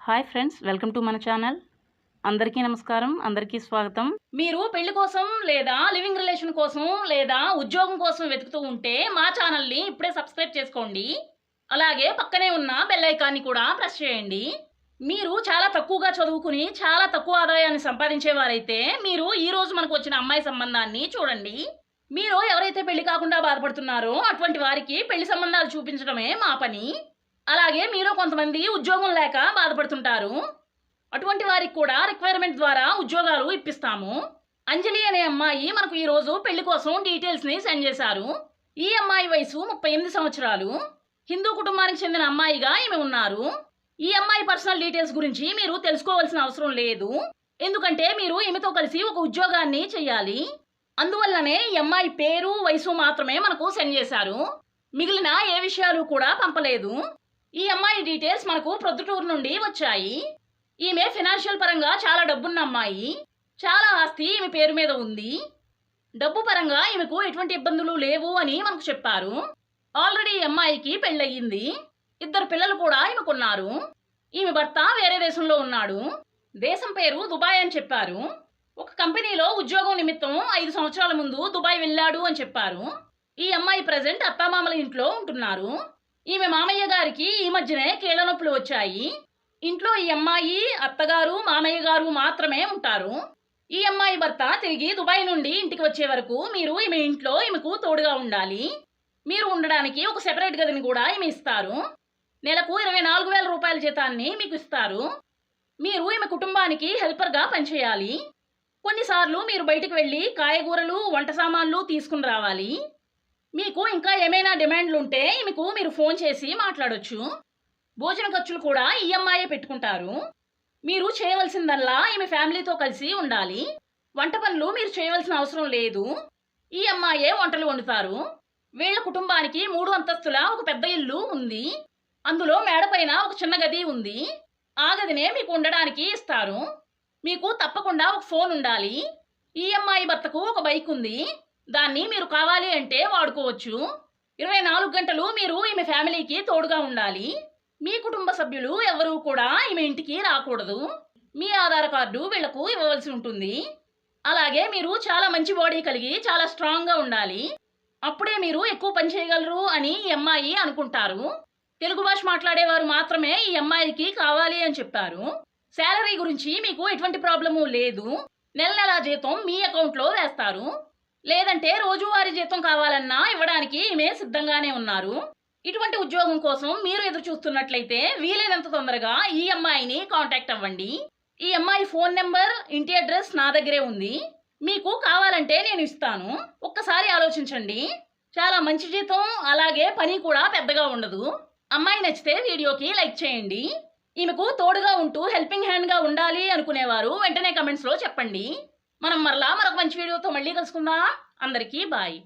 Hi friends, welcome to మన channel. అందరికీ నమస్కారం, అందరికీ స్వాగతం. మీరు పెళ్లి కోసం లేదా లివింగ్ రిలేషన్ కోసం లేదా ఉద్యోగం కోసం వెతుకుతూ ఉంటే మా ఛానల్ని ఇప్పుడే సబ్స్క్రైబ్ చేసుకోండి. అలాగే పక్కనే ఉన్న బెల్ ఐకాన్ని కూడా ప్రెస్ చేయండి. మీరు చాలా తక్కువగా చదువుకుని చాలా తక్కువ ఆదాయాన్ని సంపాదించేవారైతే మీరు ఈ రోజు మనకు వచ్చిన అమ్మాయి సంబంధాన్ని చూడండి. మీరు ఎవరైతే పెళ్లి కాకుండా బాధపడుతున్నారో అటువంటి వారికి పెళ్లి సంబంధాలు చూపించడమే మా పని. అలాగే మీరు కొంతమంది ఉద్యోగం లేక బాధపడుతుంటారు. అటువంటి వారికి కూడా రిక్వైర్మెంట్ ద్వారా ఉద్యోగాలు ఇప్పిస్తాము. అంజలి అనే అమ్మాయి మనకు ఈరోజు పెళ్లి కోసం డీటెయిల్స్ని సెండ్ చేశారు. ఈ అమ్మాయి వయసు 38 సంవత్సరాలు. హిందూ కుటుంబానికి చెందిన అమ్మాయిగా ఈమె ఉన్నారు. ఈ అమ్మాయి పర్సనల్ డీటెయిల్స్ గురించి మీరు తెలుసుకోవాల్సిన అవసరం లేదు. ఎందుకంటే మీరు ఈమెతో కలిసి ఒక ఉద్యోగాన్ని చేయాలి. అందువల్లనే ఈ అమ్మాయి పేరు, వయసు మాత్రమే మనకు సెండ్ చేశారు. మిగిలిన ఏ విషయాలు కూడా పంపలేదు. ఈ అమ్మాయి డీటెయిల్స్ మనకు ప్రొద్దుటూరు నుండి వచ్చాయి. ఈమె ఫినాన్షియల్ పరంగా చాలా డబ్బున్న అమ్మాయి. చాలా ఆస్తి ఈమె పేరు మీద ఉంది. డబ్బు పరంగా ఈమెకు ఎటువంటి ఇబ్బందులు లేవు అని మనకు చెప్పారు. ఆల్రెడీ ఈ అమ్మాయికి పెళ్ళయింది. 2 పిల్లలు కూడా ఈమెకున్నారు. ఈమె భర్త వేరే దేశంలో ఉన్నాడు. దేశం పేరు దుబాయ్ అని చెప్పారు. ఒక కంపెనీలో ఉద్యోగం నిమిత్తం 5 సంవత్సరాల ముందు దుబాయ్ వెళ్ళాడు అని చెప్పారు. ఈ అమ్మాయి ప్రజెంట్ అత్తామామల ఇంట్లో ఉంటున్నారు. ఈమె మామయ్య గారికి ఈ మధ్యనే కీళ్ళ నొప్పులు వచ్చాయి. ఇంట్లో ఈ అమ్మాయి, అత్తగారు, మామయ్య గారు మాత్రమే ఉంటారు. ఈ అమ్మాయి భర్త తిరిగి దుబాయ్ నుండి ఇంటికి వచ్చే వరకు మీరు ఈమె ఇంట్లో ఈమెకు తోడుగా ఉండాలి. మీరు ఉండడానికి ఒక సెపరేట్ గదిని కూడా ఈమె ఇస్తారు. నెలకు 24,000 రూపాయల జీతాన్ని మీకు ఇస్తారు. మీరు ఈమె కుటుంబానికి హెల్పర్గా పనిచేయాలి. కొన్నిసార్లు మీరు బయటకు వెళ్ళి కాయగూరలు, వంట సామాన్లు తీసుకుని రావాలి. మీకు ఇంకా ఏమైనా డిమాండ్లు ఉంటే ఈమెకు మీరు ఫోన్ చేసి మాట్లాడొచ్చు. భోజన ఖర్చులు కూడా ఈ అమ్మాయే పెట్టుకుంటారు. మీరు చేయవలసిందల్లా ఈమె ఫ్యామిలీతో కలిసి ఉండాలి. వంట పనులు మీరు చేయవలసిన అవసరం లేదు. ఈ అమ్మాయే వంటలు వండుతారు. వీళ్ళ కుటుంబానికి 3 అంతస్తుల ఒక పెద్ద ఇల్లు ఉంది. అందులో మేడపైన ఒక చిన్న గది ఉంది. ఆ గదినే మీకు ఉండడానికి ఇస్తారు. మీకు తప్పకుండా ఒక ఫోన్ ఉండాలి. ఈ అమ్మాయి భర్తకు ఒక బైక్ ఉంది. దాన్ని మీరు కావాలి అంటే వాడుకోవచ్చు. 24 గంటలు మీరు ఈమె ఫ్యామిలీకి తోడుగా ఉండాలి. మీ కుటుంబ సభ్యులు ఎవరూ కూడా ఈమె ఇంటికి రాకూడదు. మీ ఆధార్ కార్డు వీళ్లకు ఇవ్వవలసి ఉంటుంది. అలాగే మీరు చాలా మంచి బాడీ కలిగి చాలా స్ట్రాంగ్గా ఉండాలి. అప్పుడే మీరు ఎక్కువ పని చేయగలరు అని ఈ అమ్మాయి అనుకుంటారు. తెలుగు భాష మాట్లాడేవారు మాత్రమే ఈ అమ్మాయికి కావాలి అని చెప్పారు. శాలరీ గురించి మీకు ఎటువంటి ప్రాబ్లము లేదు. నెల జీతం మీ అకౌంట్లో వేస్తారు. లేదంటే రోజువారీ జీతం కావాలన్నా ఇవ్వడానికి ఈమె సిద్ధంగానే ఉన్నారు. ఇటువంటి ఉద్యోగం కోసం మీరు ఎదురు చూస్తున్నట్లయితే వీలైనంత తొందరగా ఈ అమ్మాయిని కాంటాక్ట్ అవ్వండి. ఈ అమ్మాయి ఫోన్ నెంబర్, ఇంటి అడ్రస్ నా దగ్గరే ఉంది. మీకు కావాలంటే నేను ఇస్తాను. ఒక్కసారి ఆలోచించండి. చాలా మంచి జీతం, అలాగే పని కూడా పెద్దగా ఉండదు. అమ్మాయి నచ్చితే వీడియోకి లైక్ చేయండి. ఈమెకు తోడుగా ఉంటూ హెల్పింగ్ హ్యాండ్గా ఉండాలి అనుకునేవారు వెంటనే కమెంట్స్లో చెప్పండి. మనం మరలా మరొక మంచి వీడియోతో మళ్ళీ కలుసుకుందాం. అందరికీ బాయ్.